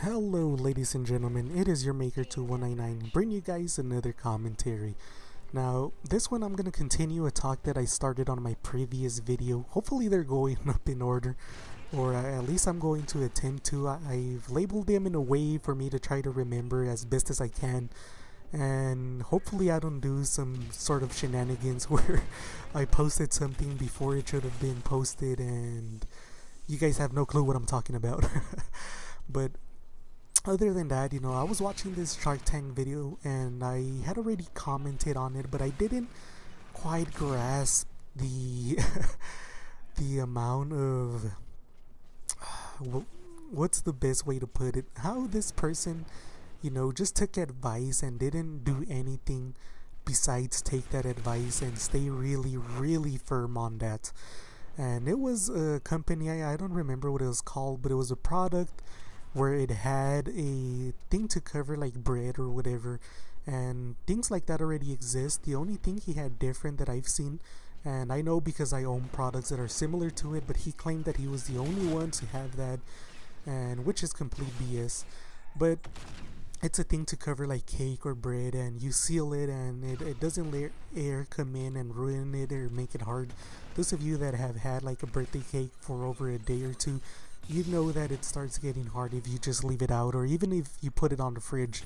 Hello, ladies and gentlemen, it is your Maker 2199 bringing you guys another commentary. Now, this one I'm going to continue a talk that I started on my previous video. Hopefully, they're going up in order, or at least I'm going to attempt to. I've labeled them in a way for me to try to remember as best as I can, and hopefully, I don't do some sort of shenanigans where I posted something before it should have been posted and you guys have no clue what I'm talking about. But other than that, I was watching this Shark Tank video and I had already commented on it, but I didn't quite grasp the the amount of what's the best way to put it? How this person, just took advice and didn't do anything besides take that advice and stay really, really firm on that. And it was a company, I don't remember what it was called, but it was a product where it had a thing to cover like bread or whatever, and things like that already exist. The only thing he had different that I've seen, and I know because I own products that are similar to it, but he claimed that he was the only one to have that, and which is complete BS. But it's a thing to cover like cake or bread, and you seal it and it doesn't let air come in and ruin it or make it hard. Those of you that have had like a birthday cake for over a day or two, you know that it starts getting hard if you just leave it out, or even if you put it on the fridge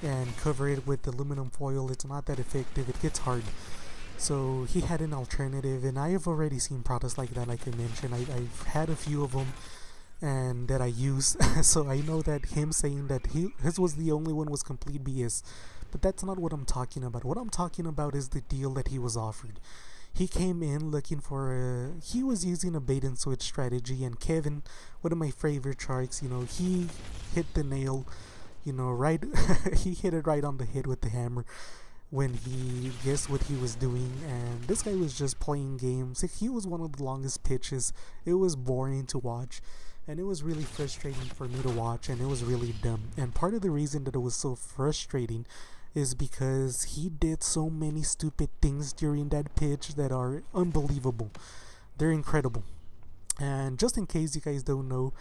and cover it with aluminum foil. It's not that effective, it gets hard. So he had an alternative, and I have already seen products like that. Like I mentioned, I've had a few of them and that I use. So I know that him saying that his was the only one was complete BS. But that's not what I'm talking about. What I'm talking about is the deal that he was offered. He came in looking for he was using a bait and switch strategy, and Kevin, one of my favorite sharks, he hit the nail, right. He hit it right on the head with the hammer when he guessed what he was doing. And this guy was just playing games. He was one of the longest pitches. It was boring to watch, and it was really frustrating for me to watch, and it was really dumb. And part of the reason that it was so frustrating is because he did so many stupid things during that pitch that are unbelievable. They're incredible. And just in case you guys don't know,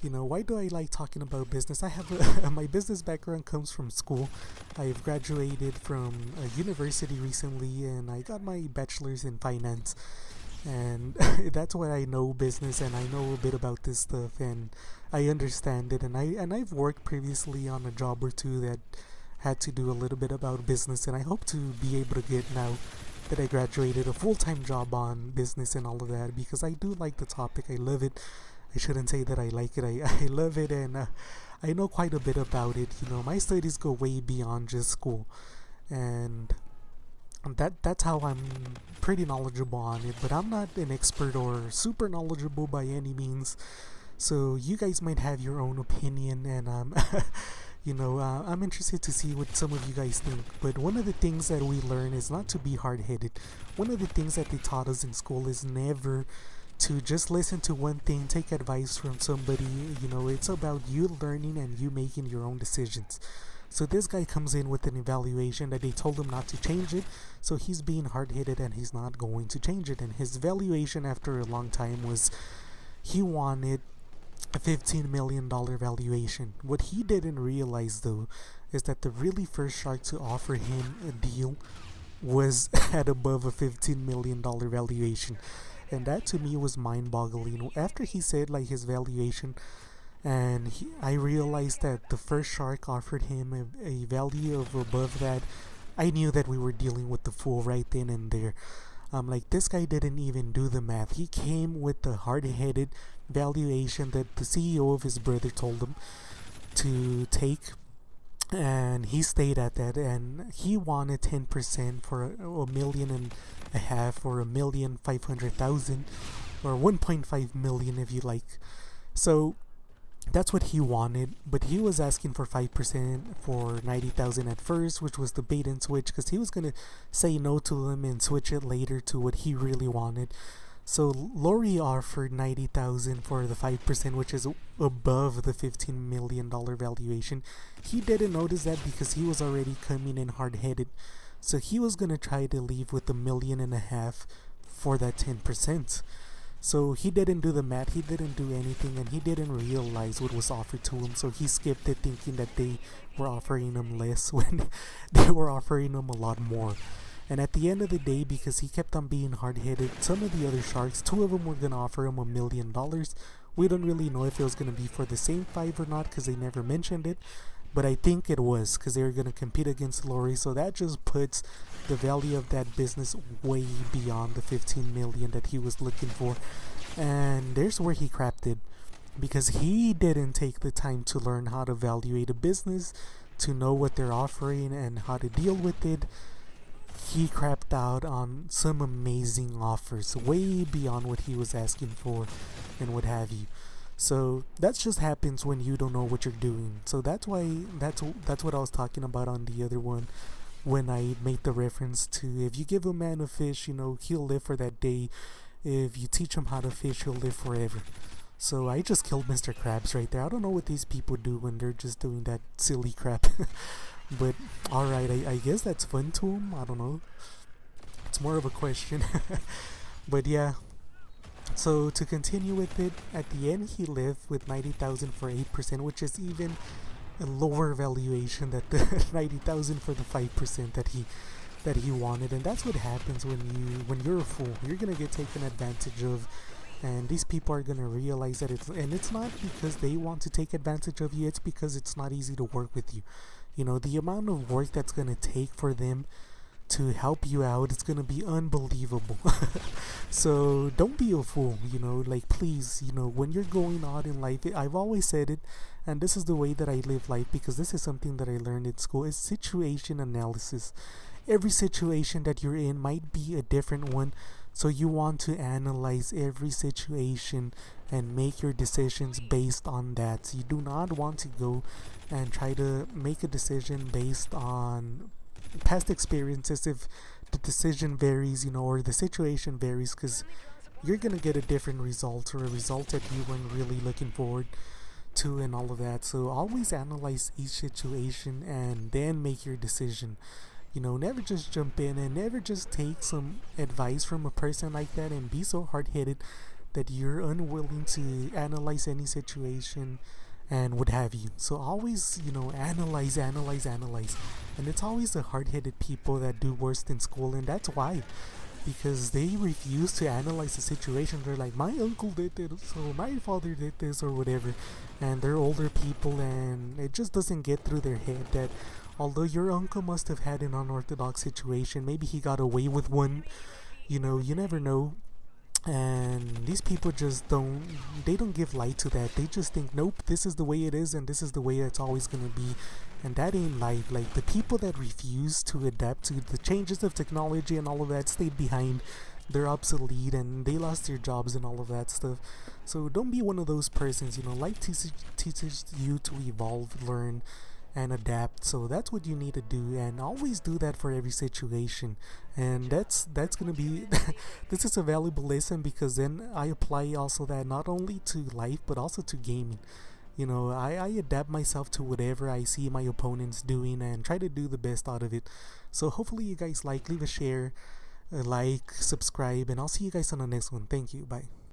why do I like talking about business? I have my business background comes from school. I've graduated from a university recently, and I got my bachelor's in finance. And that's why I know business, and I know a bit about this stuff, and I understand it. And I've worked previously on a job or two that had to do a little bit about business, and I hope to be able to get, now that I graduated, a full-time job on business and all of that, because I do like the topic. I love it. I shouldn't say that I like it. I love it, and I know quite a bit about it. My studies go way beyond just school, and that's how I'm pretty knowledgeable on it. But I'm not an expert or super knowledgeable by any means, so you guys might have your own opinion, and I'm interested to see what some of you guys think. But one of the things that we learn is not to be hard-headed. One of the things that they taught us in school is never to just listen to one thing, take advice from somebody. It's about you learning and you making your own decisions. So this guy comes in with an evaluation that they told him not to change it, so he's being hard-headed and he's not going to change it. And his valuation after a long time was, he wanted a $15 million valuation. What he didn't realize, though, is that the really first shark to offer him a deal was at above a $15 million valuation. And that to me was mind-boggling. After he said like his valuation, and I realized that the first shark offered him a value of above that, I knew that we were dealing with the fool right then and there. Like, this guy didn't even do the math. He came with the hard-headed valuation that the CEO of his brother told him to take, and he stayed at that. And he wanted 10% for a million and a half, or 1,500,000, or 1.5 million if you like. So that's what he wanted, but he was asking for 5% for 90,000 at first, which was the bait and switch, because he was gonna say no to them and switch it later to what he really wanted. So Lori offered 90,000 for the 5%, which is above the $15 million valuation. He didn't notice that because he was already coming in hard-headed, so he was gonna try to leave with $1.5 million for that 10%. So he didn't do the math, he didn't do anything, and he didn't realize what was offered to him. So he skipped it, thinking that they were offering him less when they were offering him a lot more. And at the end of the day, because he kept on being hard headed, some of the other sharks, two of them were gonna offer him $1 million. We don't really know if it was gonna be for the same five or not because they never mentioned it. But I think it was because they were gonna compete against Lori. So that just puts the value of that business way beyond the 15 million that he was looking for. And there's where he crapped it, because he didn't take the time to learn how to evaluate a business, to know what they're offering and how to deal with it. He crapped out on some amazing offers, way beyond what he was asking for and what have you. So that just happens when you don't know what you're doing. So that's why that's what I was talking about on the other one, when I made the reference to, if you give a man a fish, he'll live for that day. If you teach him how to fish, he'll live forever. So I just killed Mr. Krabs right there. I don't know what these people do when they're just doing that silly crap. But alright, I guess that's fun to him. I don't know. It's more of a question. But yeah. So to continue with it, at the end he left with 90,000 for 8%, which is even a lower valuation than the 90,000 for the 5% that he wanted. And that's what happens when you're a fool. You're gonna get taken advantage of, and these people are gonna realize that it's not because they want to take advantage of you. It's because it's not easy to work with you. The amount of work that's gonna take for them to help you out, it's gonna be unbelievable. So don't be a fool. Like, please, when you're going out in life, I've always said it, and this is the way that I live life, because this is something that I learned in school, is situation analysis. Every situation that you're in might be a different one, so you want to analyze every situation and make your decisions based on that. So you do not want to go and try to make a decision based on past experiences if the decision varies, or the situation varies, because you're gonna get a different result, or a result that you weren't really looking forward to, and all of that. So always analyze each situation and then make your decision. Never just jump in, and never just take some advice from a person like that and be so hard-headed that you're unwilling to analyze any situation and what have you. So always, analyze. And it's always the hard-headed people that do worst in school, and that's why. Because they refuse to analyze the situation. They're like, my uncle did it, so my father did this, or whatever. And they're older people, and it just doesn't get through their head that although your uncle must have had an unorthodox situation, maybe he got away with one. You never know. And these people just don't give light to that. They just think, nope, this is the way it is, and this is the way it's always gonna be. And that ain't life. Like, the people that refuse to adapt to the changes of technology and all of that stayed behind. They're obsolete, and they lost their jobs and all of that stuff. So don't be one of those persons. Life teaches you to evolve, learn, and adapt. So that's what you need to do, and always do that for every situation. And that's gonna be this is a valuable lesson, because then I apply also that not only to life but also to gaming. I adapt myself to whatever I see my opponents doing and try to do the best out of it. So hopefully you guys leave a share, a like, subscribe, and I'll see you guys on the next one. Thank you. Bye.